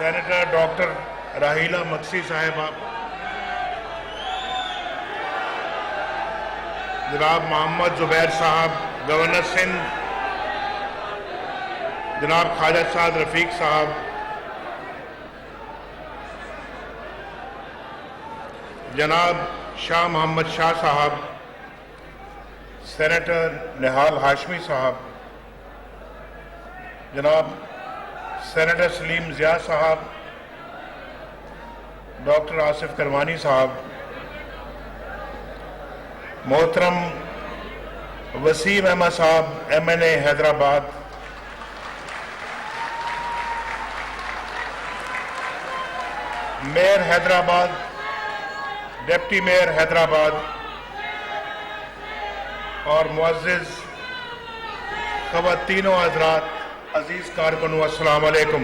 Senator doctor Raheela mixie صاحبہ، جناب محمد زبیر صاحب گورنر سندھ، جناب خواجہ سعد رفیق صاحب، جناب شاہ محمد شاہ صاحب، سینیٹر نہال ہاشمی صاحب، جناب سینیٹر سلیم ضیاء صاحب، ڈاکٹر آصف کروانی صاحب، محترم وسیم احمد صاحب MNA Hyderabad, mayor Hyderabad, deputy mayor Hyderabad اور معزز خواتین و حضرات، عزیز کارکنوں، السلام علیکم۔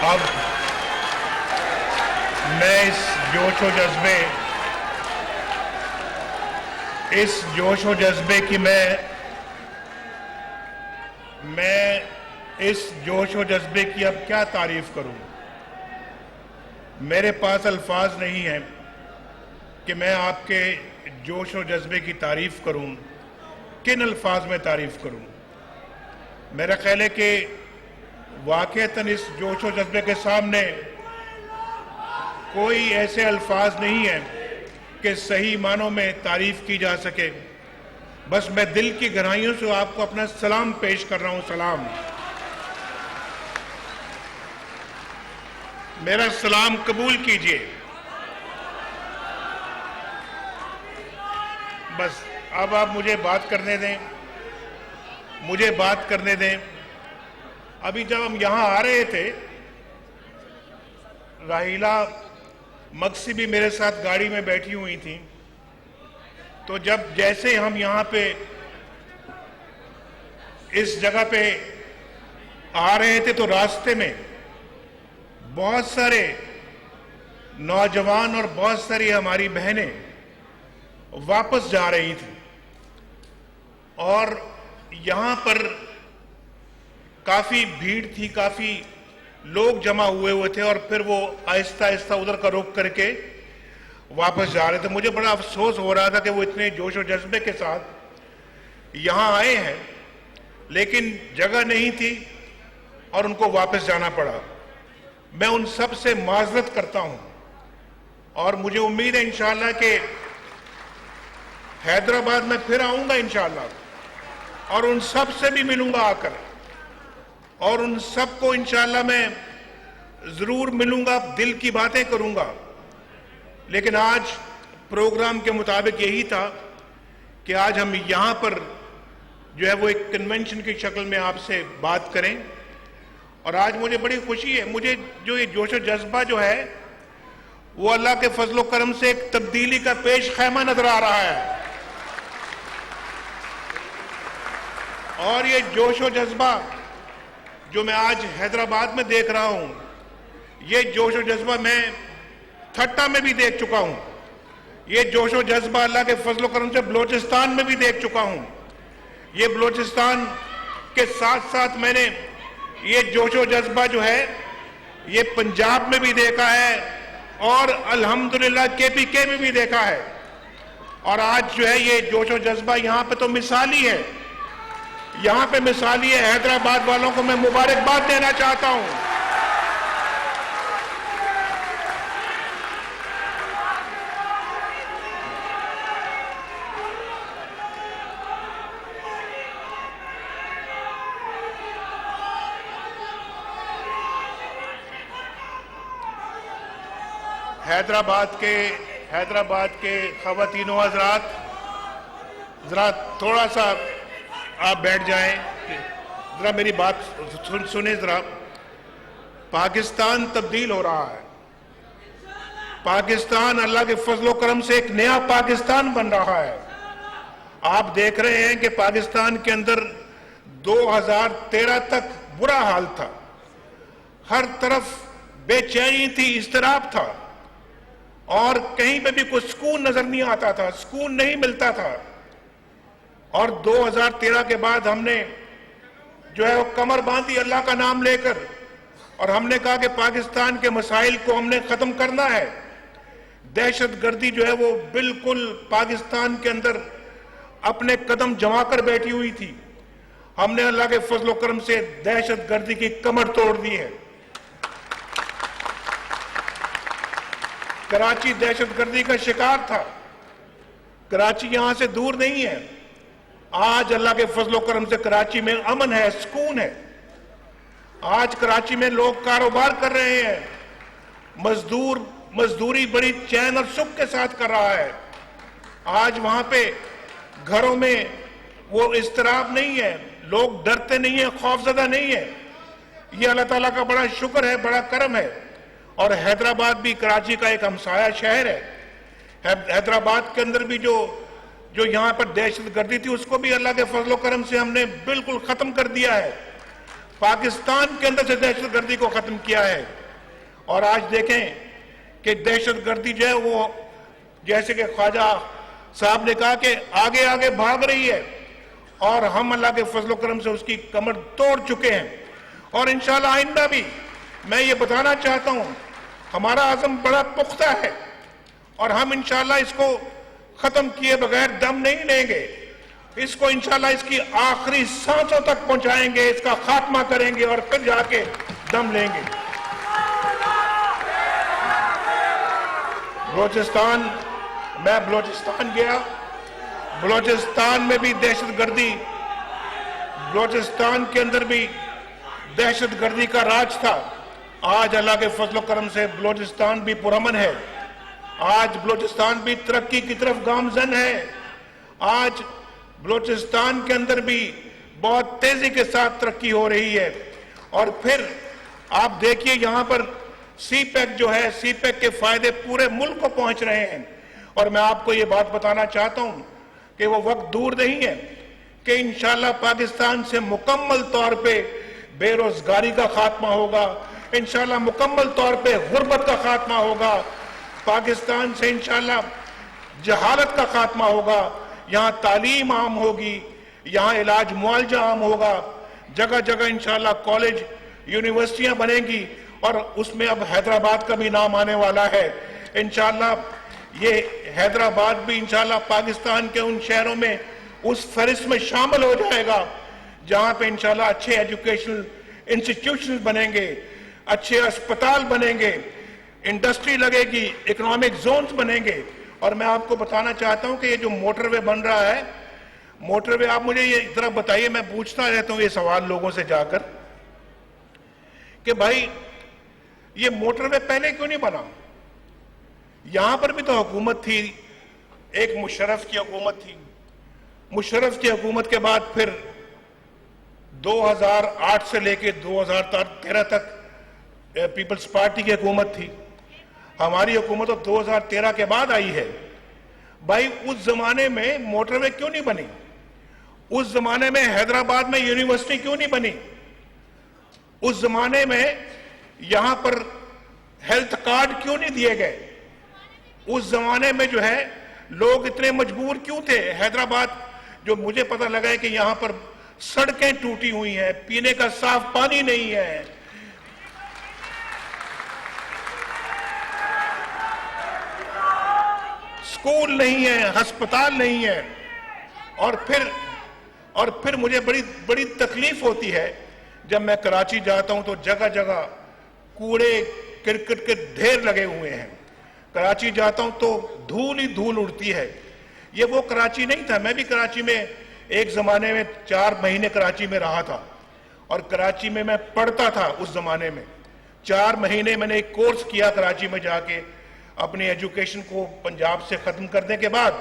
اب میں اس جوش و جذبے کی میں اس جوش و جذبے کی اب کیا تعریف کروں؟ میرے پاس الفاظ نہیں ہیں کہ میں آپ کے جوش و جذبے کی تعریف کروں، کن الفاظ میں تعریف کروں؟ میرا خیال ہے کہ واقعتاً اس جوش و جذبے کے سامنے کوئی ایسے الفاظ نہیں ہیں کہ صحیح معنوں میں تعریف کی جا سکے۔ بس میں دل کی گہرائیوں سے آپ کو اپنا سلام پیش کر رہا ہوں۔ سلام، میرا سلام قبول کیجئے۔ بس اب آپ مجھے بات کرنے دیں۔ ابھی جب ہم یہاں آ رہے تھے، راہیلہ مکسی بھی میرے ساتھ گاڑی میں بیٹھی ہوئی تھیں، تو جیسے ہم یہاں پہ اس جگہ پہ آ رہے تھے تو راستے میں بہت سارے نوجوان اور بہت ساری ہماری بہنیں واپس جا رہی تھیں، اور یہاں پر کافی بھیڑ تھی، کافی لوگ جمع ہوئے تھے، اور پھر وہ آہستہ آہستہ ادھر کا رخ کر کے واپس جا رہے تھے۔ مجھے بڑا افسوس ہو رہا تھا کہ وہ اتنے جوش و جذبے کے ساتھ یہاں آئے ہیں لیکن جگہ نہیں تھی اور ان کو واپس جانا پڑا۔ میں ان سب سے معذرت کرتا ہوں، اور مجھے امید ہے انشاءاللہ کہ حیدرآباد میں پھر آؤں گا انشاءاللہ، اور ان سب سے بھی ملوں گا آ کر، اور ان سب کو انشاءاللہ میں ضرور ملوں گا، دل کی باتیں کروں گا۔ لیکن آج پروگرام کے مطابق یہی تھا کہ آج ہم یہاں پر جو ہے وہ ایک کنونشن کی شکل میں آپ سے بات کریں، اور آج مجھے بڑی خوشی ہے۔ مجھے جو یہ جوش و جذبہ جو ہے وہ اللہ کے فضل و کرم سے ایک تبدیلی کا پیش خیمہ نظر آ رہا ہے، اور یہ جوش و جذبہ جو میں آج حیدرآباد میں دیکھ رہا ہوں، یہ جوش و جذبہ میں تھٹا میں بھی دیکھ چکا ہوں، یہ جوش و جذبہ اللہ کے فضل و کرم سے بلوچستان میں بھی دیکھ چکا ہوں، یہ بلوچستان کے ساتھ ساتھ میں نے یہ جوش و جذبہ جو ہے یہ پنجاب میں بھی دیکھا ہے، اور الحمدللہ KPK میں بھی دیکھا ہے، اور آج جو ہے یہ جوش و جذبہ یہاں پہ تو مثالی ہے، یہاں پہ مثالی ہے۔ حیدرآباد والوں کو میں مبارکباد دینا چاہتا ہوں۔ حیدرآباد کے خواتین و حضرات ذرا تھوڑا سا آپ بیٹھ جائیں، ذرا میری بات سنیں ذرا۔ پاکستان تبدیل ہو رہا ہے، پاکستان اللہ کے فضل و کرم سے ایک نیا پاکستان بن رہا ہے۔ آپ دیکھ رہے ہیں کہ پاکستان کے اندر 2013 تک برا حال تھا، ہر طرف بے چینی تھی، اضطراب تھا، اور کہیں پہ بھی کوئی سکون نظر نہیں آتا تھا، سکون نہیں ملتا تھا۔ اور 2013 کے بعد ہم نے جو ہے وہ کمر باندھی اللہ کا نام لے کر، اور ہم نے کہا کہ پاکستان کے مسائل کو ہم نے ختم کرنا ہے۔ دہشت گردی جو ہے وہ بالکل پاکستان کے اندر اپنے قدم جما کر بیٹھی ہوئی تھی، ہم نے اللہ کے فضل و کرم سے دہشت گردی کی کمر توڑ دی ہے۔ کراچی دہشت گردی کا شکار تھا، کراچی یہاں سے دور نہیں ہے، آج اللہ کے فضل و کرم سے کراچی میں امن ہے، سکون ہے۔ آج کراچی میں لوگ کاروبار کر رہے ہیں، مزدوری بڑی چین اور سکھ کے ساتھ کر رہا ہے۔ آج وہاں پہ گھروں میں وہ اضطراب نہیں ہے، لوگ ڈرتے نہیں ہیں، خوفزدہ نہیں ہیں۔ یہ اللہ تعالیٰ کا بڑا شکر ہے، بڑا کرم ہے۔ اور حیدرآباد بھی کراچی کا ایک ہمسایہ شہر ہے، حیدرآباد کے اندر بھی جو یہاں پر دہشت گردی تھی اس کو بھی اللہ کے فضل و کرم سے ہم نے بالکل ختم کر دیا ہے، پاکستان کے اندر سے دہشت گردی کو ختم کیا ہے۔ اور آج دیکھیں کہ دہشت گردی جو ہے وہ جیسے کہ خواجہ صاحب نے کہا کہ آگے آگے بھاگ رہی ہے، اور ہم اللہ کے فضل و کرم سے اس کی کمر توڑ چکے ہیں۔ اور انشاءاللہ آئندہ بھی میں یہ بتانا چاہتا ہوں ہمارا عزم بڑا پختہ ہے، اور ہم انشاءاللہ اس کو ختم کیے بغیر دم نہیں لیں گے، اس کو انشاءاللہ اس کی آخری سانسوں تک پہنچائیں گے، اس کا خاتمہ کریں گے اور پھر جا کے دم لیں گے۔ میں بلوچستان گیا، بلوچستان میں بھی دہشت گردی، بلوچستان کے اندر بھی دہشت گردی کا راج تھا۔ آج اللہ کے فضل و کرم سے بلوچستان بھی پرامن ہے، آج بلوچستان بھی ترقی کی طرف گامزن ہے۔ آج بلوچستان کے اندر بھی بہت تیزی کے ساتھ ترقی ہو رہی ہے۔ اور پھر آپ دیکھیے یہاں پر سی پیک جو ہے، سی پیک کے فائدے پورے ملک کو پہنچ رہے ہیں۔ اور میں آپ کو یہ بات بتانا چاہتا ہوں کہ وہ وقت دور نہیں ہے کہ انشاءاللہ پاکستان سے مکمل طور پہ بے روزگاری کا خاتمہ ہوگا، انشاءاللہ مکمل طور پہ غربت کا خاتمہ ہوگا، پاکستان سے انشاءاللہ جہالت کا خاتمہ ہوگا، یہاں تعلیم عام ہوگی، یہاں علاج معالجہ عام ہوگا، جگہ جگہ انشاءاللہ کالج یونیورسٹیاں بنیں گی، اور اس میں اب حیدرآباد کا بھی نام آنے والا ہے۔ انشاءاللہ یہ حیدرآباد بھی انشاءاللہ پاکستان کے ان شہروں میں اس فہرست میں شامل ہو جائے گا جہاں پہ انشاءاللہ اچھے ایجوکیشنل انسٹیٹیوشن بنیں گے، اچھے اسپتال بنیں گے، انڈسٹری لگے گی، اکنامک زونز بنیں گے۔ اور میں آپ کو بتانا چاہتا ہوں کہ یہ جو موٹر وے بن رہا ہے، موٹر وے آپ مجھے یہ ذرا بتائیے، میں پوچھتا رہتا ہوں یہ سوال لوگوں سے جا کر کہ بھائی یہ موٹر وے پہلے کیوں نہیں بنا؟ یہاں پر بھی تو حکومت تھی، ایک مشرف کی حکومت تھی، مشرف کی حکومت کے بعد پھر 2008 سے لے کے 2013 تک پیپلز پارٹی کی حکومت تھی، ہماری حکومت تو 2013 کے بعد آئی ہے۔ بھائی اس زمانے میں موٹر وے کیوں نہیں بنی؟ اس زمانے میں حیدرآباد میں یونیورسٹی کیوں نہیں بنی؟ اس زمانے میں یہاں پر ہیلتھ کارڈ کیوں نہیں دیے گئے؟ اس زمانے میں جو ہے لوگ اتنے مجبور کیوں تھے؟ حیدرآباد جو مجھے پتہ لگا ہے کہ یہاں پر سڑکیں ٹوٹی ہوئی ہیں، پینے کا صاف پانی نہیں ہے، سکول نہیں ہے، ہسپتال نہیں ہے۔ اور پھر مجھے بڑی تکلیف ہوتی ہے جب میں کراچی جاتا ہوں تو جگہ جگہ کوڑے کرکٹ کے ڈھیر لگے ہوئے ہیں، کراچی جاتا ہوں تو دھول ہی دھول اڑتی ہے۔ یہ وہ کراچی نہیں تھا، میں بھی کراچی میں ایک زمانے میں 4 مہینے کراچی میں رہا تھا، اور کراچی میں پڑھتا تھا۔ اس زمانے میں 4 مہینے میں نے ایک کورس کیا کراچی میں جا کے، اپنی ایجوکیشن کو پنجاب سے ختم کرنے کے بعد.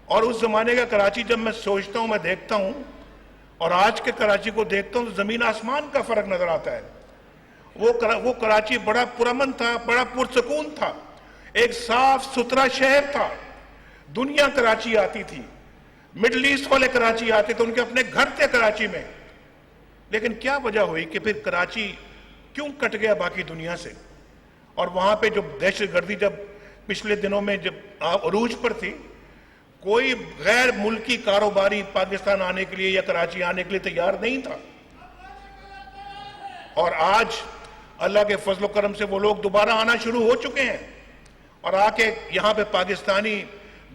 اور اس زمانے کا کراچی جب میں سوچتا ہوں, میں دیکھتا ہوں, اور آج کے کراچی کو دیکھتا ہوں تو زمین آسمان کا فرق نظر آتا ہے. وہ کراچی بڑا پرامن تھا, بڑا پرسکون تھا, ایک صاف ستھرا شہر تھا. دنیا کراچی آتی تھی, مڈل ایسٹ والے کراچی آتے تھے, ان کے اپنے گھر تھے کراچی میں. لیکن کیا وجہ ہوئی کہ پھر کراچی کیوں کٹ گیا باقی دنیا سے؟ اور وہاں پہ جو دہشت گردی جب پچھلے دنوں میں جب عروج پر تھی, کوئی غیر ملکی کاروباری پاکستان آنے کے لیے یا کراچی آنے کے لیے تیار نہیں تھا. اور آج اللہ کے فضل و کرم سے وہ لوگ دوبارہ آنا شروع ہو چکے ہیں, اور آ کے یہاں پہ پاکستانی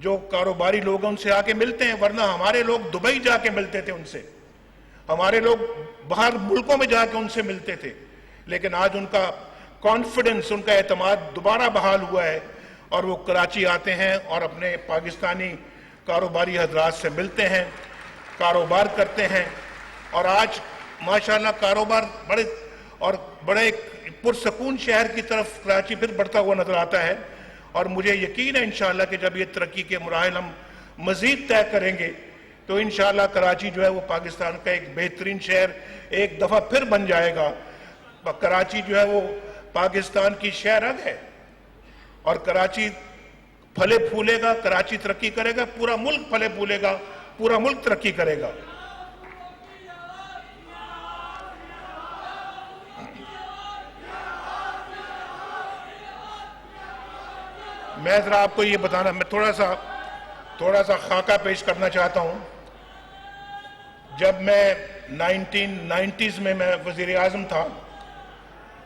جو کاروباری لوگ ہیں ان سے آ کے ملتے ہیں. ورنہ ہمارے لوگ دبئی جا کے ملتے تھے ان سے, ہمارے لوگ باہر ملکوں میں جا کے ان سے ملتے تھے. لیکن آج ان کا کانفیڈنس, ان کا اعتماد دوبارہ بحال ہوا ہے, اور وہ کراچی آتے ہیں اور اپنے پاکستانی کاروباری حضرات سے ملتے ہیں, کاروبار کرتے ہیں. اور آج ماشاءاللہ کاروبار بڑے پرسکون شہر کی طرف کراچی پھر بڑھتا ہوا نظر آتا ہے. اور مجھے یقین ہے انشاءاللہ کہ جب یہ ترقی کے مراحل ہم مزید طے کریں گے تو انشاءاللہ کراچی جو ہے وہ پاکستان کا ایک بہترین شہر ایک دفعہ پھر بن جائے گا. کراچی جو ہے وہ پاکستان کی شہر رگ ہے, اور کراچی پھلے پھولے گا, کراچی ترقی کرے گا, پورا ملک پھلے پھولے گا, پورا ملک ترقی کرے گا. میں ذرا آپ کو یہ بتانا, میں تھوڑا سا خاکہ پیش کرنا چاہتا ہوں. جب میں 1990s میں وزیر اعظم تھا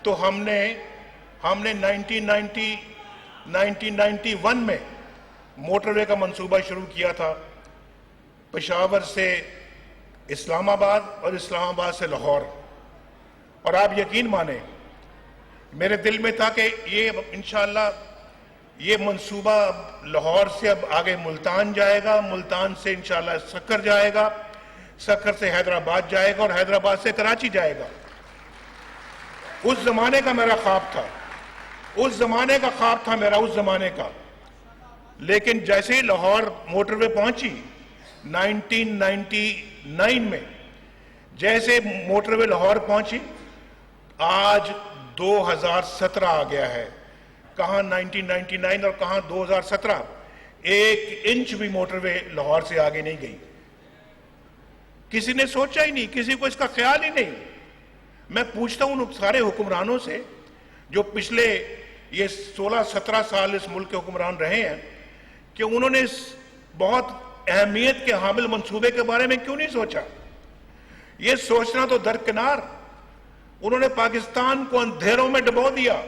تو ہم نے 1991 میں موٹر وے کا منصوبہ شروع کیا تھا, پشاور سے اسلام آباد اور اسلام آباد سے لاہور. اور آپ یقین مانیں میرے دل میں تھا کہ یہ انشاءاللہ یہ منصوبہ لاہور سے اب آگے ملتان جائے گا, ملتان سے انشاءاللہ سکر جائے گا, سکر سے حیدرآباد جائے گا, اور حیدرآباد سے کراچی جائے گا. اس زمانے کا میرا خواب تھا, اس زمانے کا خواب تھا میرا, اس زمانے کا. لیکن جیسے ہی لاہور موٹر وے پہنچی 1999 میں, جیسے موٹر وے لاہور پہنچی, آج 2017 آ گیا ہے. کہاں 1999 اور کہاں 2017, 1 انچ بھی موٹر وے لاہور سے آگے نہیں گئی. کسی نے سوچا ہی نہیں, کسی کو اس کا خیال ہی نہیں. میں پوچھتا ہوں ان سارے حکمرانوں سے جو پچھلے یہ 16-17 سال اس ملک کے حکمران رہے ہیں کہ انہوں نے اس بہت اہمیت کے حامل منصوبے کے بارے میں کیوں نہیں سوچا. یہ سوچنا تو درکنار, انہوں نے پاکستان کو اندھیروں میں ڈبو دیا.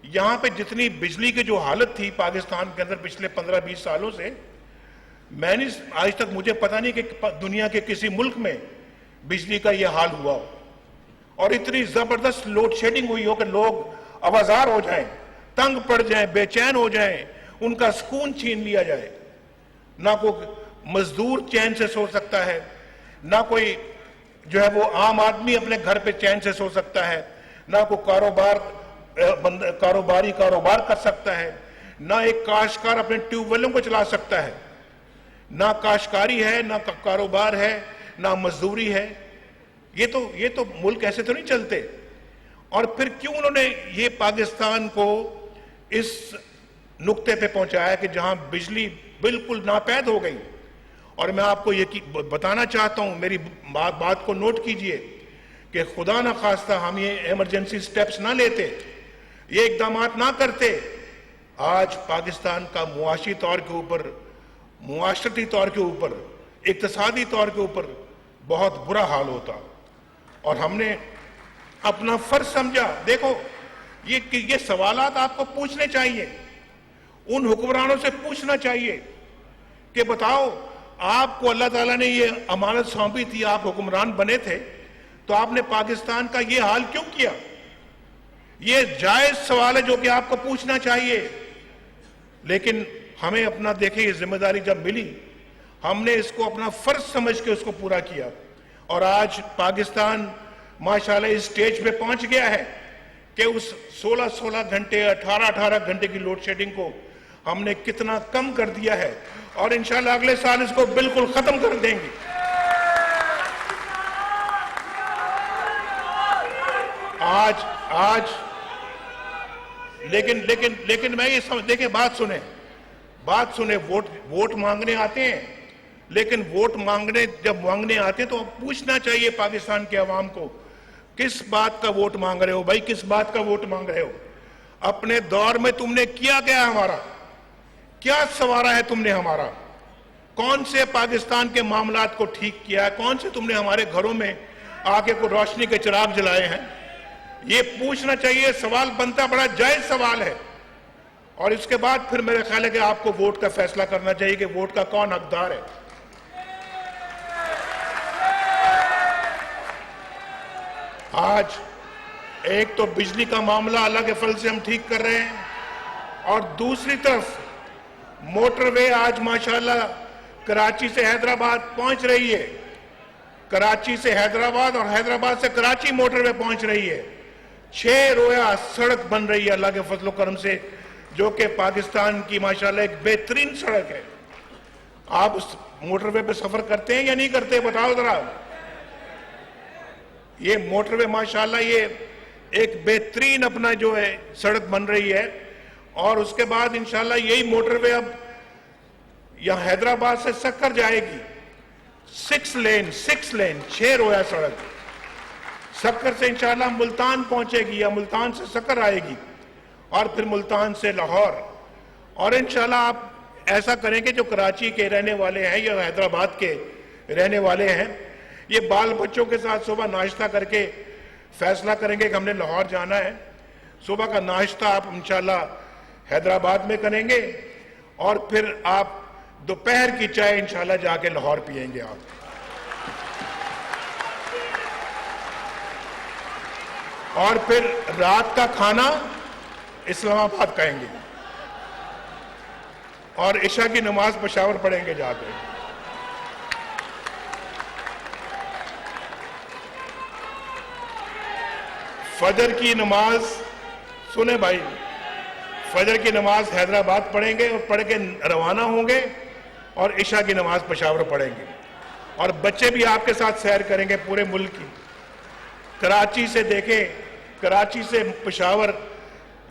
یہاں پہ جتنی بجلی کی جو حالت تھی پاکستان کے اندر پچھلے 15-20 سالوں سے, میں نے آج تک مجھے پتہ نہیں کہ دنیا کے کسی ملک میں بجلی کا یہ حال ہوا ہو, اور اتنی زبردست لوڈ شیڈنگ ہوئی ہو کہ لوگ آوازار ہو جائیں, تنگ پڑ جائیں, بے چین ہو جائیں, ان کا سکون چھین لیا جائے. نہ کوئی مزدور چین سے سو سکتا ہے, نہ کوئی جو ہے وہ عام آدمی اپنے گھر پہ چین سے سو سکتا ہے, نہ کوئی کاروباری کاروبار کر سکتا ہے, نہ ایک کاشتکار اپنے ٹیوب ویلوں کو چلا سکتا ہے. نہ کاشتکاری ہے, نہ کاروبار ہے, نہ مزدوری ہے. یہ تو ملک ایسے تو نہیں چلتے. اور پھر کیوں انہوں نے یہ پاکستان کو اس نقطے پہ پہنچایا کہ جہاں بجلی بالکل ناپید ہو گئی. اور میں آپ کو یہ بتانا چاہتا ہوں, میری بات کو نوٹ کیجئے کہ خدا نہ خواستہ ہم یہ ایمرجنسی سٹیپس نہ لیتے, یہ اقدامات نہ کرتے, آج پاکستان کا معاشی طور کے اوپر, معاشرتی طور کے اوپر, اقتصادی طور کے اوپر بہت برا حال ہوتا. اور ہم نے اپنا فرض سمجھا. دیکھو یہ سوالات آپ کو پوچھنے چاہیے, ان حکمرانوں سے پوچھنا چاہیے کہ بتاؤ آپ کو اللہ تعالیٰ نے یہ امانت سونپی تھی, آپ حکمران بنے تھے, تو آپ نے پاکستان کا یہ حال کیوں کیا؟ یہ جائز سوال ہے جو کہ آپ کو پوچھنا چاہیے. لیکن ہمیں اپنا دیکھیں یہ ذمہ داری جب ملی, ہم نے اس کو اپنا فرض سمجھ کے اس کو پورا کیا. اور آج پاکستان ماشاءاللہ اس سٹیج پہ پہنچ گیا ہے کہ اس 16-16 گھنٹے 18-18 گھنٹے کی لوڈ شیڈنگ کو ہم نے کتنا کم کر دیا ہے، اور انشاءاللہ اگلے سال اس کو بالکل ختم کر دیں گے۔ آج لیکن میں یہ سمجھ، دیکھیں بات سنیں، ووٹ مانگنے آتے ہیں، لیکن ووٹ جب مانگنے آتے ہیں تو پوچھنا چاہیے پاکستان کے عوام کو کس بات کا ووٹ مانگ رہے ہو بھائی، کس بات کا ووٹ مانگ رہے ہو؟ اپنے دور میں تم نے کیا ہمارا کیا سوارا ہے تم نے ہمارا؟ کون سے پاکستان کے معاملات کو ٹھیک کیا ہے؟ کون سے تم نے ہمارے گھروں میں آگے کو روشنی کے چراغ جلائے ہیں؟ یہ پوچھنا چاہیے، سوال بنتا، بڑا جائز سوال ہے۔ اور اس کے بعد پھر میرے خیال ہے کہ آپ کو ووٹ کا فیصلہ کرنا چاہیے کہ ووٹ کا کون حقدار ہے۔ آج ایک تو بجلی کا معاملہ اللہ کے فضل سے ہم ٹھیک کر رہے ہیں، اور دوسری طرف موٹر وے آج ماشاءاللہ کراچی سے حیدرآباد پہنچ رہی ہے، کراچی سے حیدرآباد اور حیدرآباد سے کراچی موٹر وے پہنچ رہی ہے، 6 رویا سڑک بن رہی ہے اللہ کے فضل و کرم سے، جو کہ پاکستان کی ماشاءاللہ ایک بہترین سڑک ہے۔ آپ اس موٹر وے پہ سفر کرتے ہیں یا نہیں کرتے؟ بتاؤ ذرا۔ یہ موٹر وے ماشاءاللہ یہ ایک بہترین اپنا جو ہے سڑک بن رہی ہے، اور اس کے بعد انشاءاللہ یہی موٹر وے اب یہاں حیدرآباد سے سکر جائے گی، 6 لین 6 رویا سڑک، سکر سے انشاءاللہ ملتان پہنچے گی یا ملتان سے سکر آئے گی، اور پھر ملتان سے لاہور۔ اور انشاءاللہ آپ ایسا کریں کہ جو کراچی کے رہنے والے ہیں یا حیدرآباد کے رہنے والے ہیں، یہ بال بچوں کے ساتھ صبح ناشتہ کر کے فیصلہ کریں گے کہ ہم نے لاہور جانا ہے۔ صبح کا ناشتہ آپ انشاءاللہ حیدرآباد میں کریں گے، اور پھر آپ دوپہر کی چائے انشاءاللہ جا کے لاہور پئیں گے آپ، اور پھر رات کا کھانا اسلام آباد کہیں گے، اور عشاء کی نماز پشاور پڑھیں گے جا کے۔ فجر کی نماز سنیں بھائی، فجر کی نماز حیدرآباد پڑھیں گے اور پڑھ کے روانہ ہوں گے، اور عشاء کی نماز پشاور پڑھیں گے، اور بچے بھی آپ کے ساتھ سیر کریں گے پورے ملک کی۔ کراچی سے دیکھیں، کراچی سے پشاور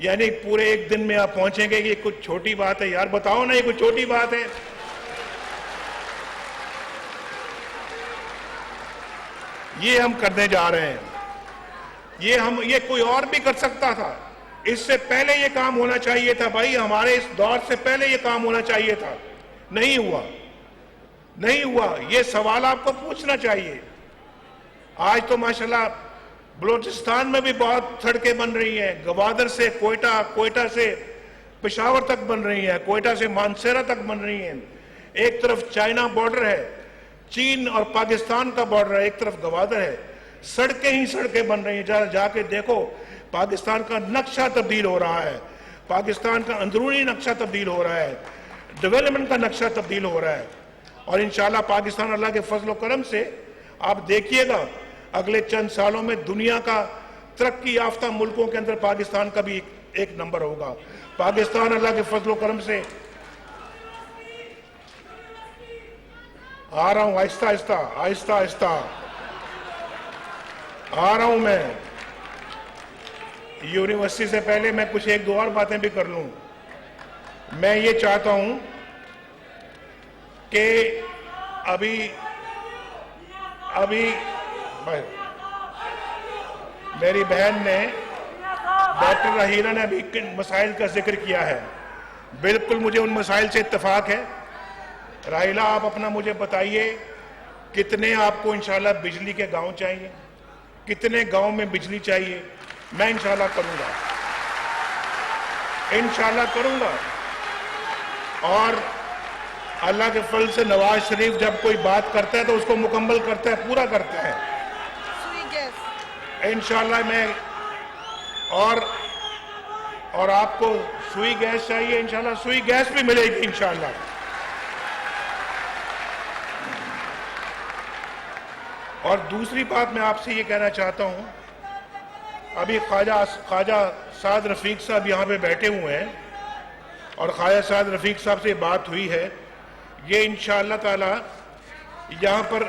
یعنی پورے ایک دن میں آپ پہنچیں گے، یہ کچھ چھوٹی بات ہے یار، بتاؤ نا، یہ کچھ چھوٹی بات ہے؟ یہ ہم کرنے جا رہے ہیں، یہ کوئی اور بھی کر سکتا تھا، اس سے پہلے یہ کام ہونا چاہیے تھا بھائی، ہمارے اس دور سے پہلے یہ کام ہونا چاہیے تھا، نہیں ہوا۔ یہ سوال آپ کو پوچھنا چاہیے۔ آج تو ماشاءاللہ بلوچستان میں بھی بہت سڑکیں بن رہی ہیں، گوادر سے کوئٹہ، کوئٹہ سے پشاور تک بن رہی ہیں، کوئٹہ سے مانسیرہ تک بن رہی ہیں۔ ایک طرف چائنا بارڈر ہے، چین اور پاکستان کا بارڈر ہے، ایک طرف گوادر ہے، سڑکیں ہی سڑکیں بن رہی ہیں۔ جا کے دیکھو، پاکستان کا نقشہ تبدیل ہو رہا ہے، پاکستان کا اندرونی نقشہ تبدیل ہو رہا ہے، ڈیولپمنٹ کا نقشہ تبدیل ہو رہا ہے، اور انشاءاللہ پاکستان اللہ کے فضل و کرم سے آپ دیکھیے گا اگلے چند سالوں میں دنیا کا ترقی یافتہ ملکوں کے اندر پاکستان کا بھی ایک نمبر ہوگا۔ پاکستان اللہ کے فضل و کرم سے آ رہا ہوں، آہستہ آہستہ آ رہا ہوں میں۔ یونیورسٹی سے پہلے میں کچھ ایک دو اور باتیں بھی کر لوں۔ میں یہ چاہتا ہوں کہ ابھی میری بہن نے، ڈاکٹر رحیلہ نے ابھی کن مسائل کا ذکر کیا ہے، بالکل مجھے ان مسائل سے اتفاق ہے۔ رحیلہ آپ اپنا مجھے بتائیے، کتنے آپ کو انشاءاللہ بجلی کے گاؤں چاہیے، کتنے گاؤں میں بجلی چاہیے؟ میں انشاءاللہ کروں گا، اور اللہ کے فضل سے نواز شریف جب کوئی بات کرتا ہے تو اس کو مکمل کرتا ہے، پورا کرتا ہے انشاءاللہ۔ میں اور آپ کو سوئی گیس چاہیے، انشاءاللہ سوئی گیس بھی ملے گی انشاءاللہ۔ اور دوسری بات میں آپ سے یہ کہنا چاہتا ہوں ابھی خواجہ سعد رفیق صاحب یہاں پہ بیٹھے ہوئے ہیں اور خواجہ سعد رفیق صاحب سے بات ہوئی ہے. یہ انشاءاللہ تعالی یہاں پر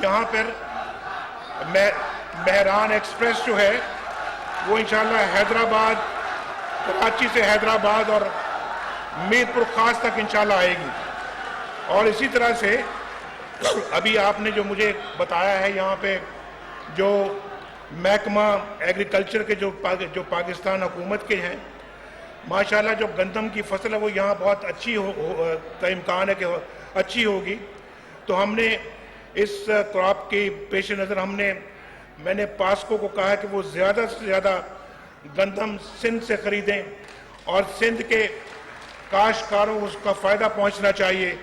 یہاں پر مہران ایکسپریس جو ہے وہ انشاءاللہ حیدرآباد، کراچی سے حیدرآباد اور میر پور خاص تک انشاءاللہ آئے گی. اور اسی طرح سے ابھی آپ نے جو مجھے بتایا ہے یہاں پہ جو محکمہ ایگریکلچر کے جو پاکستان حکومت کے ہیں، ماشاءاللہ جو گندم کی فصل ہے وہ یہاں بہت اچھی کا امکان ہے کہ اچھی ہوگی. تو ہم نے اس کراپ کے پیش نظر میں نے پاسکو کو کہا کہ وہ زیادہ سے زیادہ گندم سندھ سے خریدیں اور سندھ کے کاشتکاروں کو اس کا فائدہ پہنچنا چاہیے،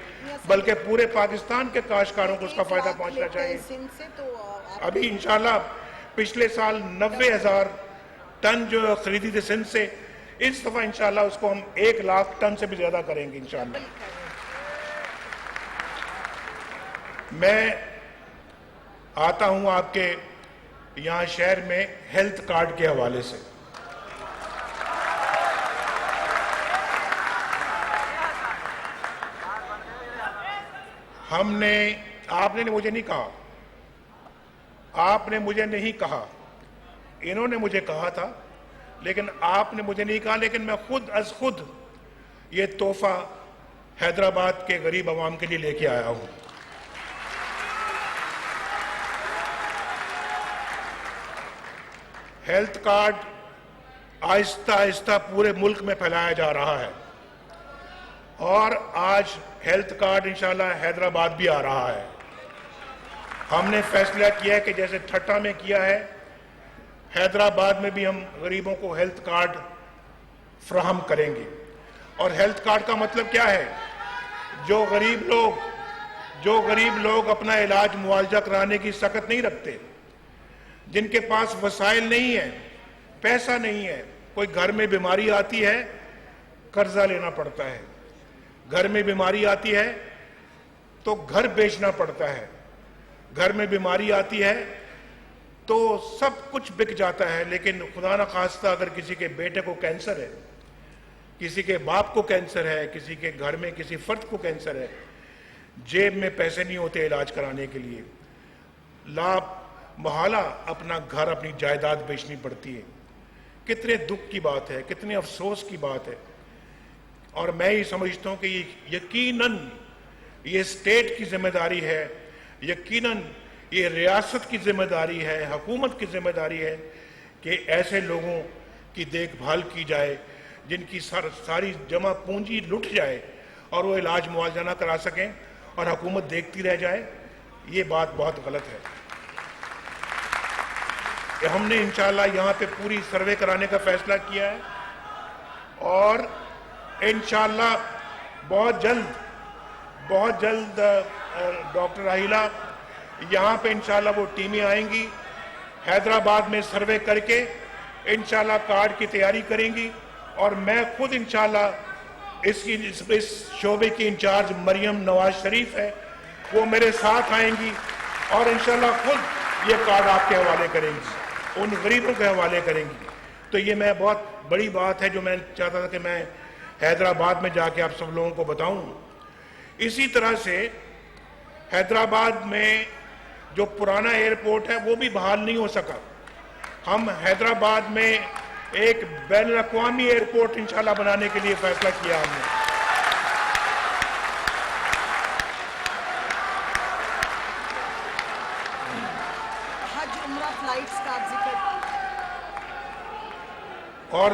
بلکہ پورے پاکستان کے کاشتکاروں کو اس کا فائدہ پہنچنا چاہیے. ابھی انشاءاللہ پچھلے سال 90,000 ٹن جو خریدی تھی سندھ سے، اس دفعہ انشاءاللہ اس کو ہم 1,00,000 ٹن سے بھی زیادہ کریں گے انشاءاللہ. میں آتا ہوں آپ کے یہاں شہر میں ہیلتھ کارڈ کے حوالے سے. آپ نے مجھے نہیں کہا، آپ نے مجھے نہیں کہا، انہوں نے مجھے کہا تھا، لیکن آپ نے مجھے نہیں کہا، لیکن میں خود از خود یہ تحفہ حیدرآباد کے غریب عوام کے لیے لے کے آیا ہوں. ہیلتھ کارڈ آہستہ آہستہ پورے ملک میں پھیلایا جا رہا ہے اور آج ہیلتھ کارڈ انشاءاللہ حیدرآباد بھی آ رہا ہے. ہم نے فیصلہ کیا ہے کہ جیسے ٹھٹا میں کیا ہے، حیدرآباد میں بھی ہم غریبوں کو ہیلتھ کارڈ فراہم کریں گے. اور ہیلتھ کارڈ کا مطلب کیا ہے؟ جو غریب لوگ اپنا علاج معالجہ کرانے کی سکت نہیں رکھتے، جن کے پاس وسائل نہیں ہے، پیسہ نہیں ہے، کوئی گھر میں بیماری آتی ہے قرضہ لینا پڑتا ہے، گھر میں بیماری آتی ہے تو گھر بیچنا پڑتا ہے، گھر میں بیماری آتی ہے تو سب کچھ بک جاتا ہے. لیکن خدا نخواستہ اگر کسی کے بیٹے کو کینسر ہے، کسی کے باپ کو کینسر ہے، کسی کے گھر میں کسی فرد کو کینسر ہے، جیب میں پیسے نہیں ہوتے علاج کرانے کے لیے، محالہ اپنا گھر، اپنی جائیداد بیچنی پڑتی ہے. کتنے دکھ کی بات ہے، کتنے افسوس کی بات ہے. اور میں یہ سمجھتا ہوں کہ یہ یقیناً یہ اسٹیٹ کی ذمہ داری ہے، یقیناً یہ ریاست کی ذمہ داری ہے، حکومت کی ذمہ داری ہے کہ ایسے لوگوں کی دیکھ بھال کی جائے جن کی ساری جمع پونجی لٹ جائے اور وہ علاج معالجہ نہ کرا سکیں اور حکومت دیکھتی رہ جائے. یہ بات بہت غلط ہے. کہ ہم نے انشاءاللہ یہاں پہ پوری سروے کرانے کا فیصلہ کیا ہے اور انشاءاللہ بہت جلد ڈاکٹر راحیلہ یہاں پہ انشاءاللہ وہ ٹیمیں آئیں گی، حیدرآباد میں سروے کر کے انشاءاللہ کارڈ کی تیاری کریں گی. اور میں خود انشاءاللہ اس شعبے کی انچارج مریم نواز شریف ہے، وہ میرے ساتھ آئیں گی اور انشاءاللہ خود یہ کارڈ آپ کے حوالے کریں گی، ان غریبوں کے حوالے کریں گی. تو یہ میں بہت بڑی بات ہے جو میں چاہتا تھا کہ میں حیدرآباد میں جا کے آپ سب لوگوں کو بتاؤں. اسی طرح سے حیدرآباد میں جو پرانا ایئرپورٹ ہے وہ بھی بحال نہیں ہو سکا. ہم حیدرآباد میں ایک بین الاقوامی ایئرپورٹ انشاءاللہ بنانے کے لیے فیصلہ کیا ہم نے. حج عمرہ فلائٹس کا ذکر. اور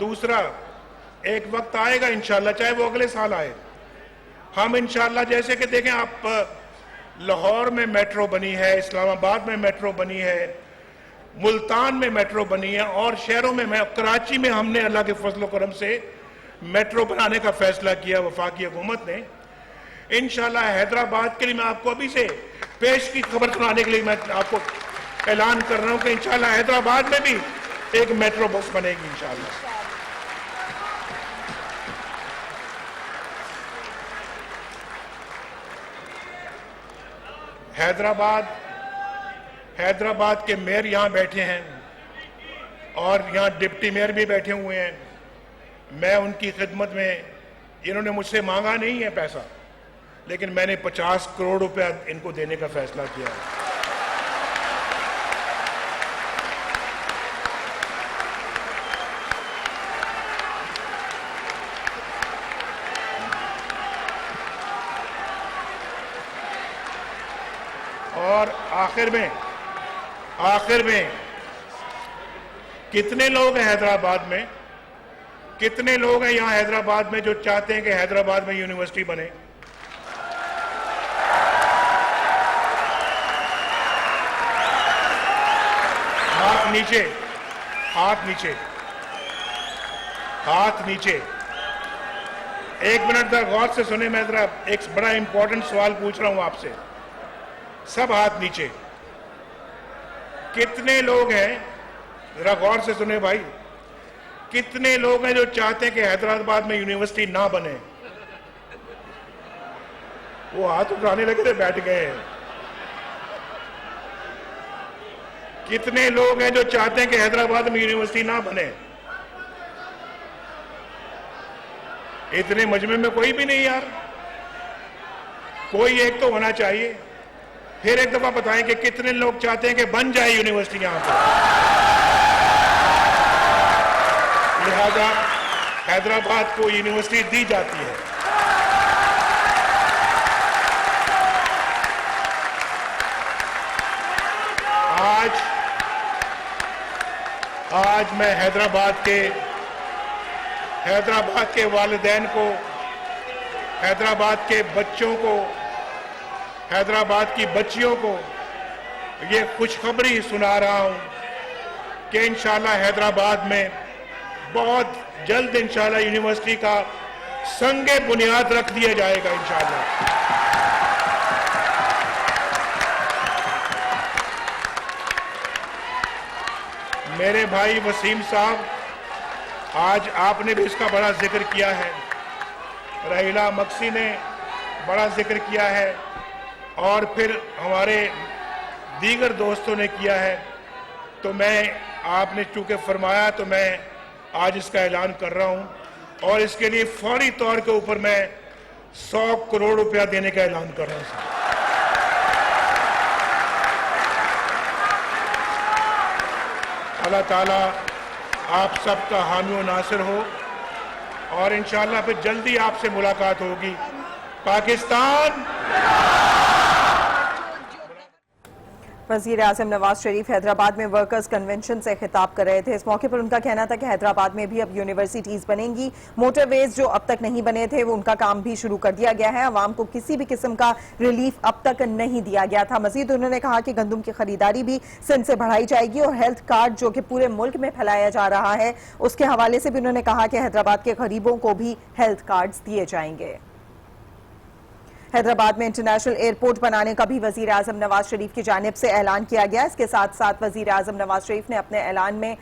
دوسرا ایک وقت آئے گا انشاءاللہ، چاہے وہ اگلے سال آئے، ہم انشاءاللہ جیسے کہ دیکھیں آپ لاہور میں میٹرو بنی ہے، اسلام آباد میں میٹرو بنی ہے، ملتان میں میٹرو بنی ہے اور شہروں میں کراچی میں ہم نے اللہ کے فضل و کرم سے میٹرو بنانے کا فیصلہ کیا وفاقی حکومت نے. انشاءاللہ حیدرآباد کے لیے میں آپ کو ابھی سے پیش کی خبر سنانے کے لیے میں آپ کو اعلان کر رہا ہوں کہ انشاءاللہ حیدرآباد میں بھی ایک میٹرو بس بنے گی انشاءاللہ. حیدرآباد کے میئر یہاں بیٹھے ہیں اور یہاں ڈپٹی میئر بھی بیٹھے ہوئے ہیں. میں ان کی خدمت میں، انہوں نے مجھ سے مانگا نہیں ہے پیسہ، لیکن میں نے 50 کروڑ روپے ان کو دینے کا فیصلہ کیا ہے. اور آخر میں کتنے لوگ ہیں حیدرآباد میں، کتنے لوگ ہیں یہاں حیدرآباد میں جو چاہتے ہیں کہ حیدرآباد میں یونیورسٹی بنے؟ ہاتھ نیچے، ہاتھ نیچے، ہاتھ نیچے. ایک منٹ ذرا غور سے سنیں، میں ذرا ایک بڑا امپورٹنٹ سوال پوچھ رہا ہوں آپ سے. سب ہاتھ نیچے. کتنے لوگ ہیں، ذرا غور سے سنیں بھائی، کتنے لوگ ہیں جو چاہتے ہیں کہ حیدرآباد میں یونیورسٹی نہ بنے؟ وہ ہاتھ اٹھانے لگے تھے، بیٹھ گئے ہیں. کتنے لوگ ہیں جو چاہتے ہیں کہ حیدرآباد میں یونیورسٹی نہ بنے؟ اتنے مجمع میں کوئی بھی نہیں یار. کوئی ایک تو ہونا چاہیے. پھر ایک دفعہ بتائیں کہ کتنے لوگ چاہتے ہیں کہ بن جائے یونیورسٹی یہاں پر. لہذا حیدرآباد کو یونیورسٹی دی جاتی ہے. آج میں حیدرآباد کے والدین کو، حیدرآباد کے بچوں کو، حیدرآباد کی بچیوں کو یہ خوشخبری سنا رہا ہوں کہ انشاءاللہ حیدرآباد میں بہت جلد انشاءاللہ یونیورسٹی کا سنگ بنیاد رکھ دیا جائے گا انشاءاللہ. میرے بھائی وسیم صاحب، آج آپ نے بھی اس کا بڑا ذکر کیا ہے، رحیلہ مکسی نے بڑا ذکر کیا ہے، اور پھر ہمارے دیگر دوستوں نے کیا ہے. تو میں، آپ نے چونکہ فرمایا تو میں آج اس کا اعلان کر رہا ہوں، اور اس کے لیے فوری طور کے اوپر میں 100 کروڑ روپیہ دینے کا اعلان کر رہا ہوں. اللہ تعالیٰ آپ سب کا حامی و ناصر ہو، اور انشاءاللہ پھر جلدی آپ سے ملاقات ہوگی. پاکستان. وزیر اعظم نواز شریف حیدرآباد میں ورکرز کنونشن سے خطاب کر رہے تھے. اس موقع پر ان کا کہنا تھا کہ حیدرآباد میں بھی اب یونیورسٹیز بنیں گی. موٹر ویز جو اب تک نہیں بنے تھے وہ ان کا کام بھی شروع کر دیا گیا ہے. عوام کو کسی بھی قسم کا ریلیف اب تک نہیں دیا گیا تھا. مزید انہوں نے کہا کہ گندم کی خریداری بھی سند سے بڑھائی جائے گی، اور ہیلتھ کارڈ جو کہ پورے ملک میں پھیلایا جا رہا ہے اس کے حوالے سے بھی انہوں نے کہا کہ حیدرآباد کے غریبوں کو بھی ہیلتھ کارڈز دیے جائیں گے. حیدرآباد میں انٹرنیشنل ایئرپورٹ بنانے کا بھی وزیر اعظم نواز شریف کی جانب سے اعلان کیا گیا. اس کے ساتھ ساتھ وزیر اعظم نواز شریف نے اپنے اعلان میں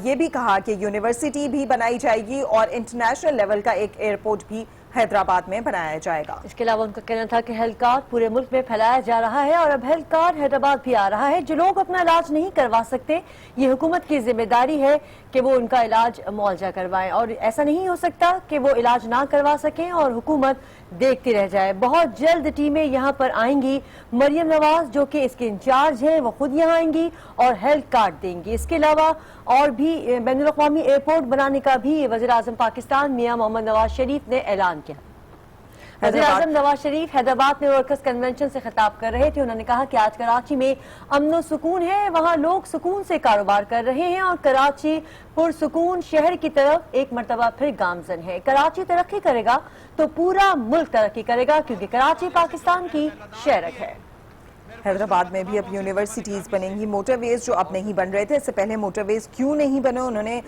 یہ بھی کہا کہ یونیورسٹی بھی بنائی جائے گی اور انٹرنیشنل لیول کا ایک ایئرپورٹ بھی حیدرآباد میں بنایا جائے گا. اس کے علاوہ ان کا کہنا تھا کہ ہیلتھ کارڈ پورے ملک میں پھیلایا جا رہا ہے، اور اب ہیلتھ کارڈ حیدرآباد بھی آ رہا ہے. جو لوگ اپنا علاج نہیں کروا سکتے، یہ حکومت کی ذمہ داری ہے کہ وہ ان کا علاج معالجہ کروائیں، اور ایسا نہیں ہو سکتا کہ وہ علاج نہ کروا سکیں اور حکومت دیکھتی رہ جائے. بہت جلد ٹیمیں یہاں پر آئیں گی. مریم نواز جو کہ اس کے انچارج ہیں وہ خود یہاں آئیں گی اور ہیلتھ کارڈ دیں گی. اس کے علاوہ اور بھی بین الاقوامی ایئرپورٹ بنانے کا بھی وزیر اعظم پاکستان میاں محمد نواز شریف نے اعلان کیا. وزیر اعظم نواز شریف حیدرآباد میں ورکرز کنونشن سے خطاب کر رہے تھے. انہوں نے کہا کہ آج کراچی میں امن و سکون ہے، وہاں لوگ سکون سے کاروبار کر رہے ہیں، اور کراچی پرسکون شہر کی طرف ایک مرتبہ پھر گامزن ہے. کراچی ترقی کرے گا تو پورا ملک ترقی کرے گا، کیونکہ کراچی پاکستان کی شہرک ہے. حیدرآباد میں بھی اب یونیورسٹیز بنیں گی. موٹر ویز جو اب نہیں بن رہے تھے, اس سے پہلے موٹر ویز کیوں نہیں بنے, انہوں نے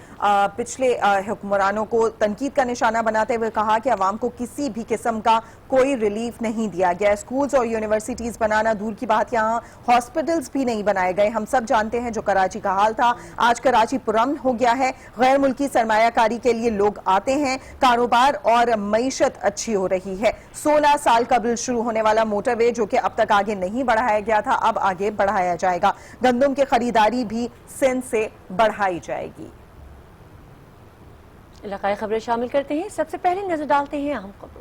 پچھلے حکمرانوں کو تنقید کا نشانہ بناتے ہوئے کہا کہ عوام کو کسی بھی قسم کا کوئی ریلیف نہیں دیا گیا. اسکولز اور یونیورسٹیز بنانا دور کی بات, یہاں ہاسپٹلز بھی نہیں بنائے گئے. ہم سب جانتے ہیں جو کراچی کا حال تھا, آج کراچی پرامن ہو گیا ہے. غیر ملکی سرمایہ کاری کے لیے لوگ آتے ہیں, کاروبار اور معیشت اچھی ہو رہی ہے. 16 سال قبل شروع ہونے والا موٹر وے جو کہ اب تک آگے نہیں بڑھایا گیا تھا, اب آگے بڑھایا جائے گا. گندم کی خریداری بھی سندھ سے بڑھائی جائے گی. علاقائی خبریں شامل کرتے ہیں. سب سے پہلے نظر ڈالتے ہیں اہم خبروں